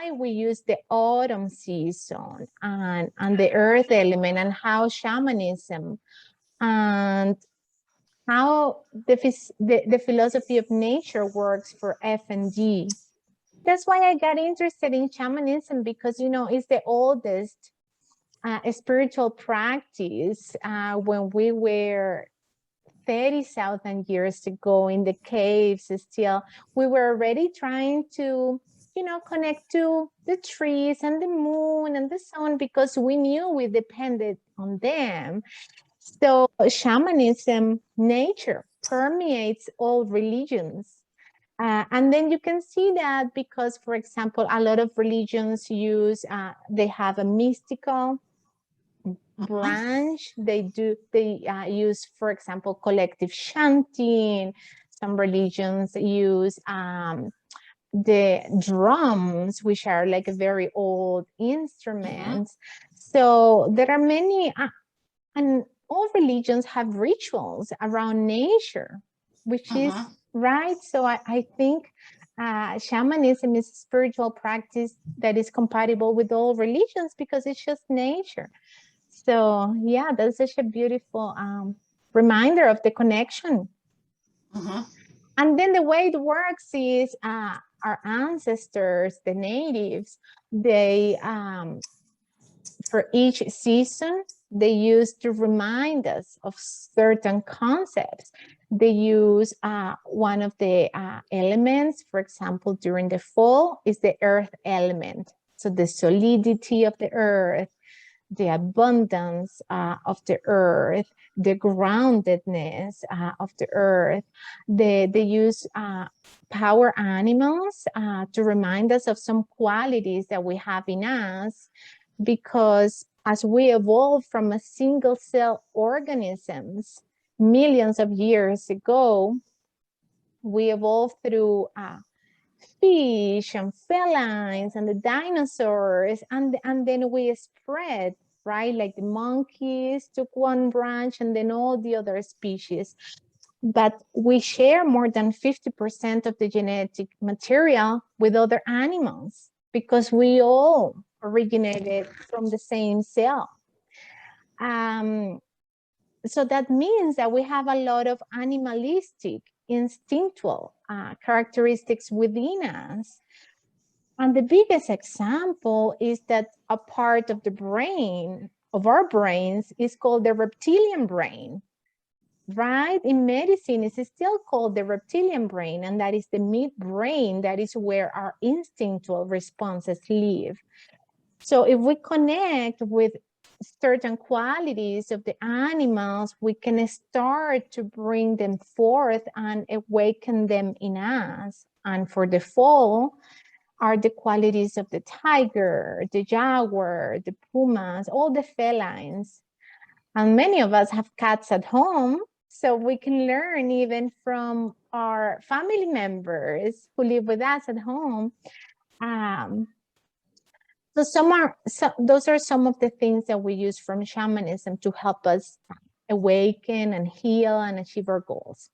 why we use the autumn season and the earth element, and how shamanism and how the philosophy of nature works for FND. That's why I got interested in shamanism, because, you know, it's the oldest spiritual practice. When we were 30,000 years ago in the caves, still, we were already trying to, you know, connect to the trees and the moon and the sun, because we knew we depended on them. So shamanism, nature, permeates all religions. And then you can see that because, for example, a lot of religions use, they have a mystical branch. They use, for example, collective chanting. Some religions use the drums, which are like a very old instruments. So there are many, and all religions have rituals around nature, which is right. So I think shamanism is a spiritual practice that is compatible with all religions, because it's just nature. So yeah, that's such a beautiful reminder of the connection. And then the way it works is our ancestors, the natives, they, for each season, they used to remind us of certain concepts. They use one of the elements, for example, during the fall, is the earth element. So the solidity of the earth, the abundance of the earth, the groundedness of the earth. They use power animals to remind us of some qualities that we have in us, because as we evolved from a single cell organisms millions of years ago, we evolved through fish and felines and the dinosaurs, and then we spread, right? Like the monkeys took one branch and then all the other species. But we share more than 50% of the genetic material with other animals, because we all originated from the same cell. So that means that we have a lot of animalistic, instinctual characteristics within us. And the biggest example is that a part of the brain, of our brains, is called the reptilian brain, right? In medicine, it's still called the reptilian brain, and that is the midbrain. That is where our instinctual responses live. So if we connect with certain qualities of the animals, we can start to bring them forth and awaken them in us. And for the fall are the qualities of the tiger, the jaguar, the pumas, all the felines. And many of us have cats at home, so we can learn even from our family members who live with us at home. So those are some of the things that we use from shamanism to help us awaken and heal and achieve our goals.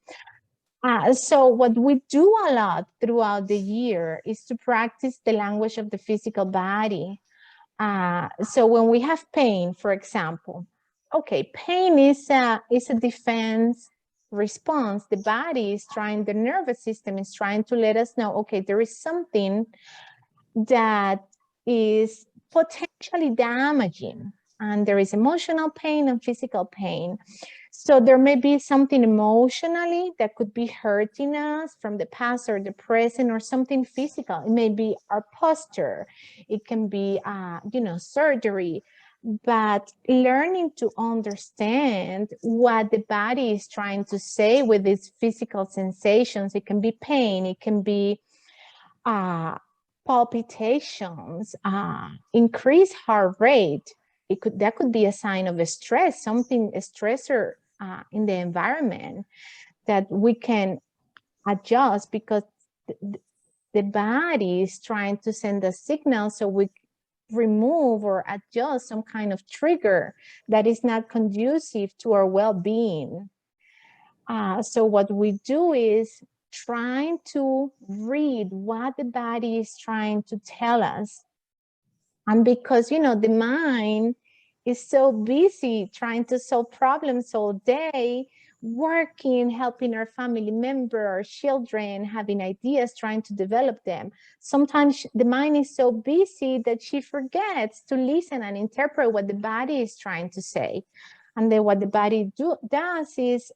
So what we do a lot throughout the year is to practice the language of the physical body. So when we have pain, for example, okay, pain is a defense response. The body is trying, the nervous system is trying to let us know, okay, there is something that is potentially damaging, and there is emotional pain and physical pain. So there may be something emotionally that could be hurting us from the past or the present, or something physical. It may be our posture. It can be, surgery. But learning to understand what the body is trying to say with its physical sensations. It can be pain. It can be palpitations, increased heart rate. That could be a sign of a stress, a stressor in the environment that we can adjust, because the body is trying to send a signal, so we remove or adjust some kind of trigger that is not conducive to our well-being. So what we do is trying to read what the body is trying to tell us. And because, you know, the mind is so busy trying to solve problems all day, working, helping our family member, our children, having ideas, trying to develop them. Sometimes the mind is so busy that she forgets to listen and interpret what the body is trying to say. And then what the body does is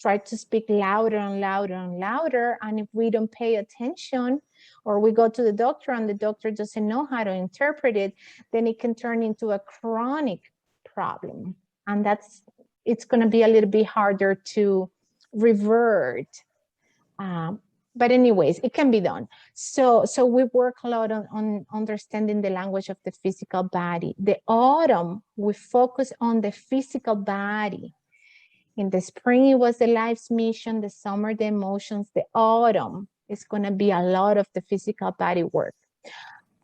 try to speak louder and louder and louder. And if we don't pay attention, or we go to the doctor and the doctor doesn't know how to interpret it, then it can turn into a chronic problem. And it's going to be a little bit harder to revert. But anyways, it can be done. So we work a lot on understanding the language of the physical body. The autumn, we focus on the physical body. In the spring, it was the life's mission. The summer, the emotions. The autumn is going to be a lot of the physical body work.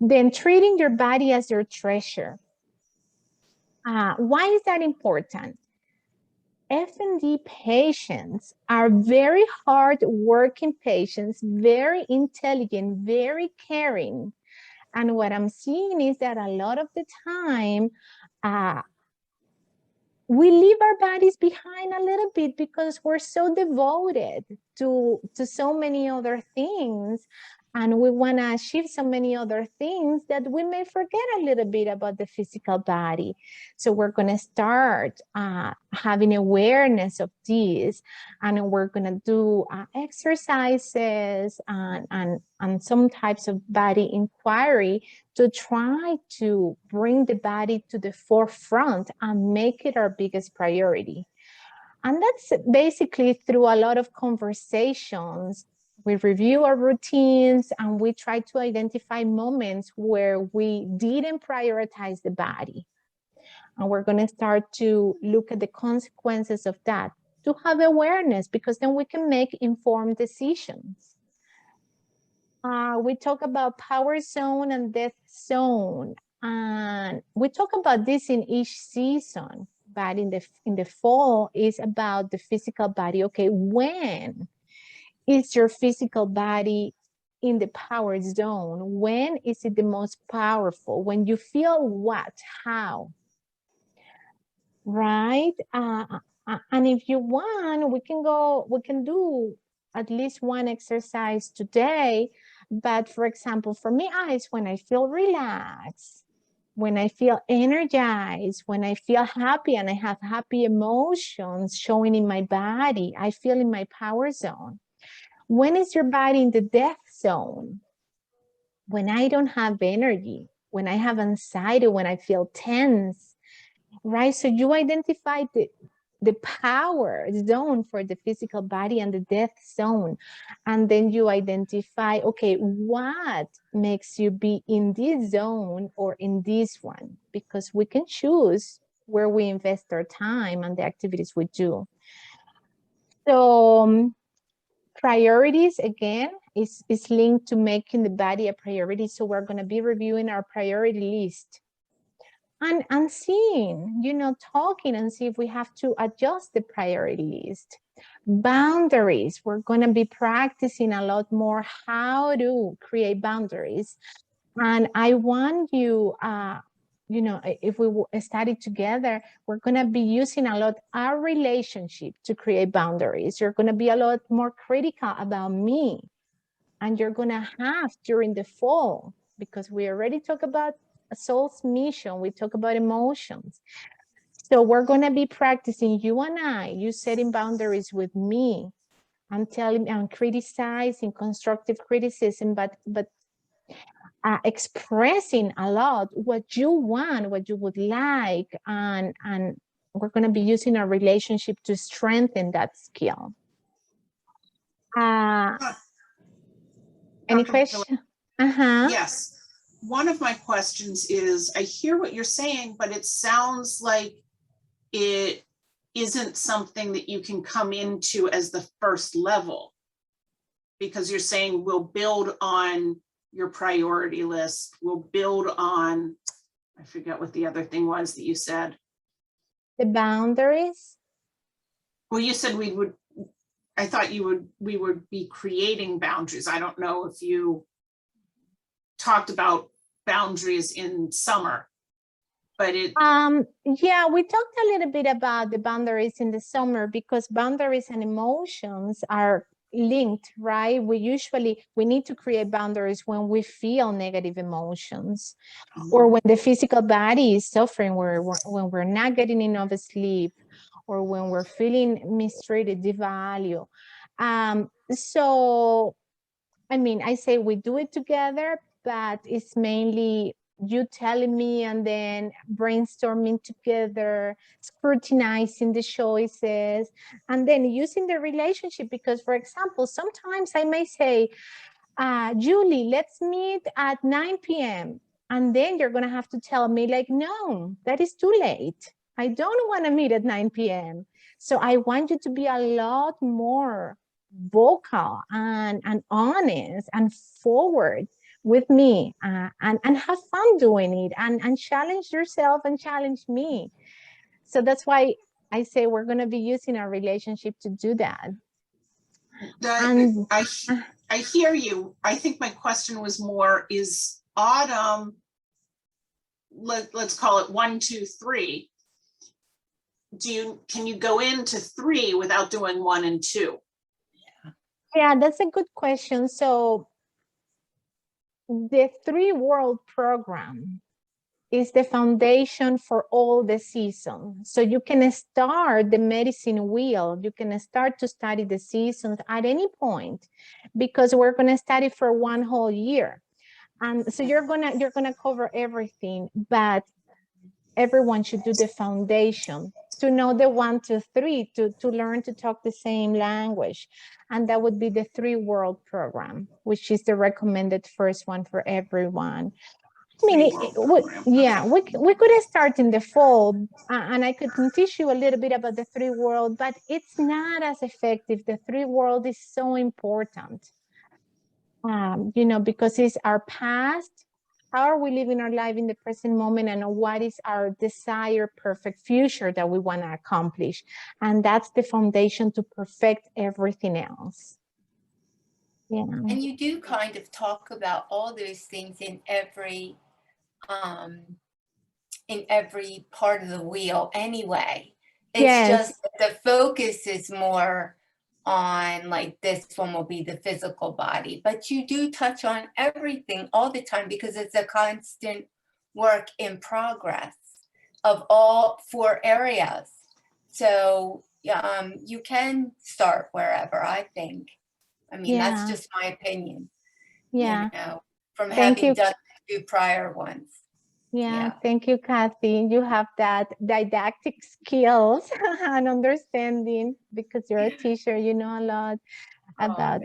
Then treating your body as your treasure. Why is that important? FND patients are very hard-working patients, very intelligent, very caring. And what I'm seeing is that a lot of the time, we leave our bodies behind a little bit because we're so devoted to so many other things, and we want to achieve so many other things that we may forget a little bit about the physical body. So we're going to start having awareness of this, and we're going to do exercises and some types of body inquiry to try to bring the body to the forefront and make it our biggest priority. And that's basically through a lot of conversations. We review our routines and we try to identify moments where we didn't prioritize the body. And we're going to start to look at the consequences of that, to have awareness, because then we can make informed decisions. We talk about power zone and death zone, and we talk about this in each season, but in the fall is about the physical body. Okay, when is your physical body in the power zone? When is it the most powerful? When you feel what? How? Right? And if you want, we can do at least one exercise today. But for example, for me, it's when I feel relaxed, when I feel energized, when I feel happy and I have happy emotions showing in my body, I feel in my power zone. When is your body in the death zone? When I don't have energy, when I have anxiety, when I feel tense, right? So you identify the power zone for the physical body and the death zone. And then you identify, okay, what makes you be in this zone or in this one? Because we can choose where we invest our time and the activities we do. So priorities, again, is linked to making the body a priority. So we're going to be reviewing our priority list and seeing, talking and see if we have to adjust the priority list. Boundaries, we're going to be practicing a lot more how to create boundaries. And I want you, if we study together, we're going to be using a lot our relationship to create boundaries. You're going to be a lot more critical about me. And you're going to have during the fall, because we already talked about a soul's mission. We talk about emotions. So we're going to be practicing, you and I, you setting boundaries with me and telling me and criticizing, constructive criticism, but expressing a lot what you want, what you would like, and we're going to be using our relationship to strengthen that skill. Any question? Yes. One of my questions is, I hear what you're saying, but it sounds like it isn't something that you can come into as the first level, because you're saying we'll build on your priority list. We'll build on, I forget what the other thing was that you said. The boundaries? Well, you said we would, I thought we would be creating boundaries. I don't know if you talked about boundaries in summer, but yeah, we talked a little bit about the boundaries in the summer, because boundaries and emotions are linked, right? We need to create boundaries when we feel negative emotions, or when the physical body is suffering, when we're not getting enough sleep, or when we're feeling mistreated, devalued. So, I mean, I say we do it together, but it's mainly you telling me and then brainstorming together, scrutinizing the choices, and then using the relationship. Because, for example, sometimes I may say, Julie, let's meet at 9 p.m. And then you're going to have to tell me, like, no, that is too late. I don't want to meet at 9 p.m. So I want you to be a lot more vocal and honest and forward with me, and have fun doing it, and challenge yourself and challenge me. So that's why I say we're going to be using our relationship to do that. And I hear you. I think my question was more, is autumn, let's call it 1, 2, 3. Can you go into 3 without doing 1 and 2? Yeah, that's a good question. So the 3 world program is the foundation for all the seasons. So you can start the medicine wheel. You can start to study the seasons at any point, because we're going to study for 1 whole year. And so you're gonna cover everything, but everyone should do the foundation to know the 1, 2, 3, to learn to talk the same language. And that would be the 3 world program, which is the recommended first one for everyone. I mean, we could start in the fall, and I could teach you a little bit about the 3 world, but it's not as effective. The 3 world is so important, you know, because it's our past, how are we living our life in the present moment, and what is our desired perfect future that we want to accomplish. And that's the foundation to perfect everything else. Yeah. And you do kind of talk about all those things in every part of the wheel anyway. It's just the focus is more on, like, this one will be the physical body, but you do touch on everything all the time, because it's a constant work in progress of all 4 areas. So you can start wherever, I think. I mean, that's just my opinion. Yeah. You know, from having done the 2 prior ones. Yeah, thank you, Kathy. You have that didactic skills and understanding, because you're a teacher, you know a lot about,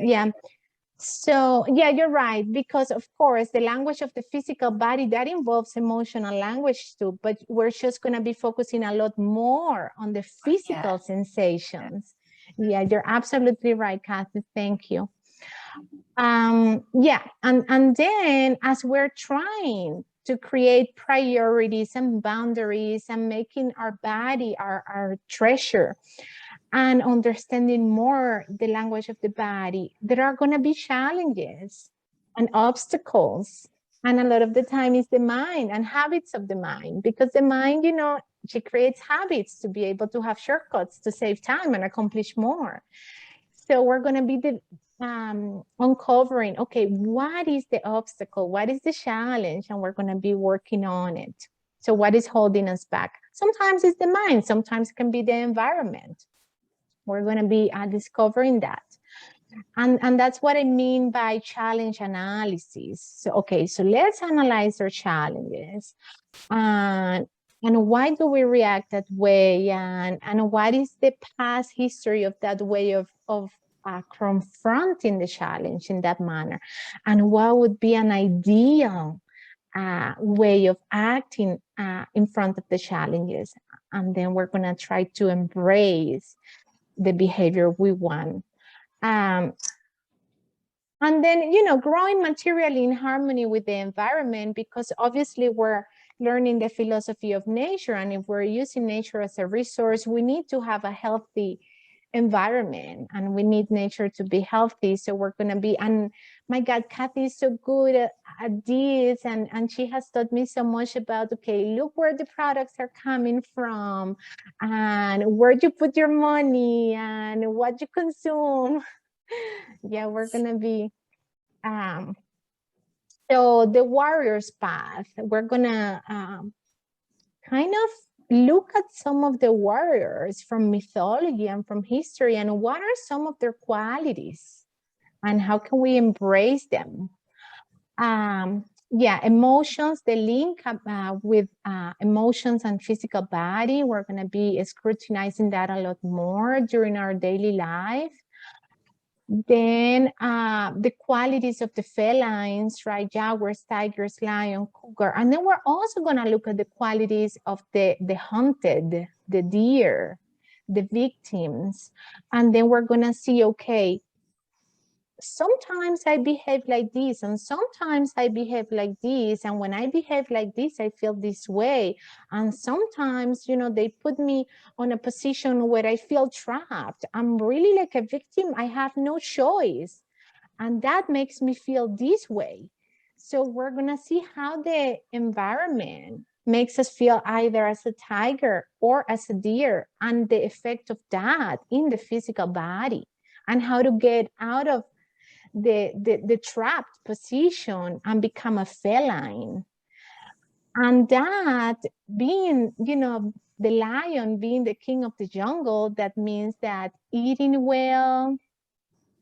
So, yeah, you're right, because of course, the language of the physical body, that involves emotional language too, but we're just going to be focusing a lot more on the physical sensations. Yeah, you're absolutely right, Kathy. Thank you. Yeah, and then as we're trying to create priorities and boundaries and making our body our treasure and understanding more the language of the body, there are going to be challenges and obstacles. And a lot of the time it's the mind and habits of the mind, because the mind, you know, she creates habits to be able to have shortcuts to save time and accomplish more. So we're going to be uncovering, okay, what is the obstacle? What is the challenge? And we're going to be working on it. So what is holding us back? Sometimes it's the mind. Sometimes it can be the environment. We're going to be discovering that. And that's what I mean by challenge analysis. So, okay, so let's analyze our challenges. And why do we react that way? And what is the past history of that way of confronting the challenge in that manner? And what would be an ideal way of acting in front of the challenges? And then we're going to try to embrace the behavior we want. And then, you know, growing materially in harmony with the environment, because obviously we're learning the philosophy of nature. And if we're using nature as a resource, we need to have a healthy environment, and we need nature to be healthy. So we're going to be, and my God, Kathy is so good at this, and she has taught me so much about, okay, look where the products are coming from, and where you put your money, and what you consume. Yeah, we're going to be, so the warrior's path, we're going to kind of look at some of the warriors from mythology and from history, and what are some of their qualities and how can we embrace them. Yeah, emotions, the link with emotions and physical body, we're going to be scrutinizing that a lot more during our daily life. Then the qualities of the felines, right? Jaguars, tigers, lion, cougar. And then we're also going to look at the qualities of the hunted, the deer, the victims. And then we're going to see, okay, sometimes I behave like this, and sometimes I behave like this, and when I behave like this, I feel this way. And sometimes, you know, they put me on a position where I feel trapped. I'm really like a victim. I have no choice, and that makes me feel this way. So we're gonna see how the environment makes us feel either as a tiger or as a deer, and the effect of that in the physical body, and how to get out of the trapped position and become a feline. And that being, you know, the lion being the king of the jungle, that means that eating well,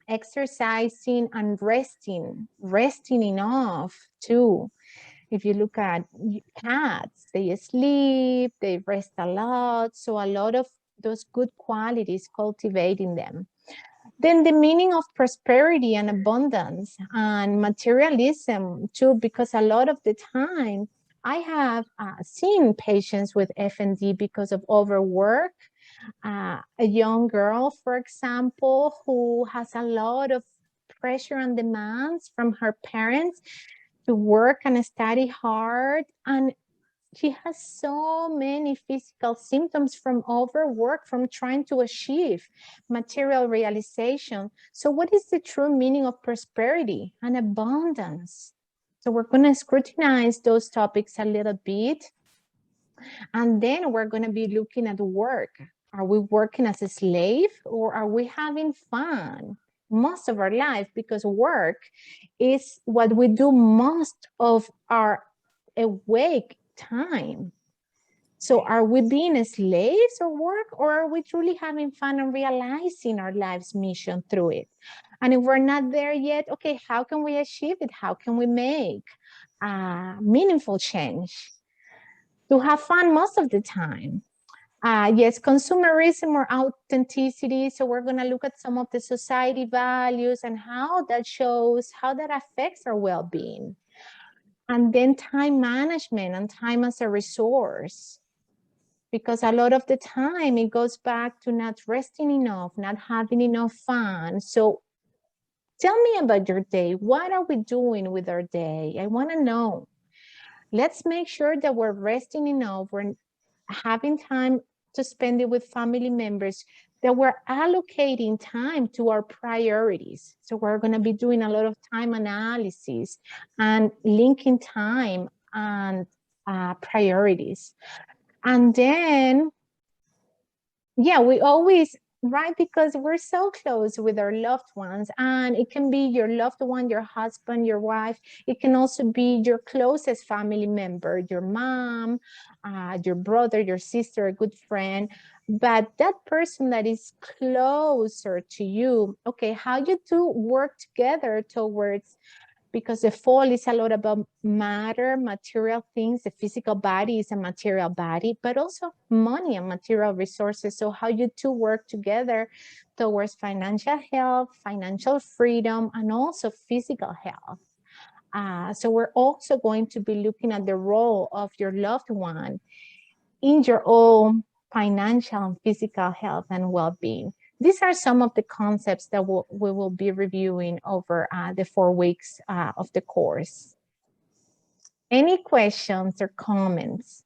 exercising, and resting enough too. If you look at cats, they sleep, they rest a lot. So a lot of those good qualities, cultivating them. Then the meaning of prosperity and abundance and materialism too, because a lot of the time I have seen patients with FND because of overwork. A young girl, for example, who has a lot of pressure and demands from her parents to work and study hard, and she has so many physical symptoms from overwork, from trying to achieve material realization. So what is the true meaning of prosperity and abundance? So we're going to scrutinize those topics a little bit. And then we're going to be looking at work. Are we working as a slave, or are we having fun most of our life? Because work is what we do most of our awake time. So are we being slaves of work, or are we truly having fun and realizing our life's mission through it? And if we're not there yet, okay, how can we achieve it? How can we make meaningful change to have fun most of the time? Yes, consumerism or authenticity. So we're going to look at some of the society values and how that shows, how that affects our well-being. And then time management and time as a resource, because a lot of the time it goes back to not resting enough, not having enough fun. So tell me about your day. What are we doing with our day? I want to know. Let's make sure that we're resting enough, we're having time to spend it with family members, that we're allocating time to our priorities. So we're going to be doing a lot of time analysis and linking time and priorities. And then, yeah, we always, right, because we're so close with our loved ones, and it can be your loved one, your husband, your wife. It can also be your closest family member, your mom, your brother, your sister, a good friend. But that person that is closer to you, okay, how you two work together towards, because the fall is a lot about matter, material things. The physical body is a material body, but also money and material resources. So how you two work together towards financial health, financial freedom, and also physical health. So we're also going to be looking at the role of your loved one in your own financial and physical health and well-being. These are some of the concepts that we will be reviewing over the 4 weeks of the course. Any questions or comments?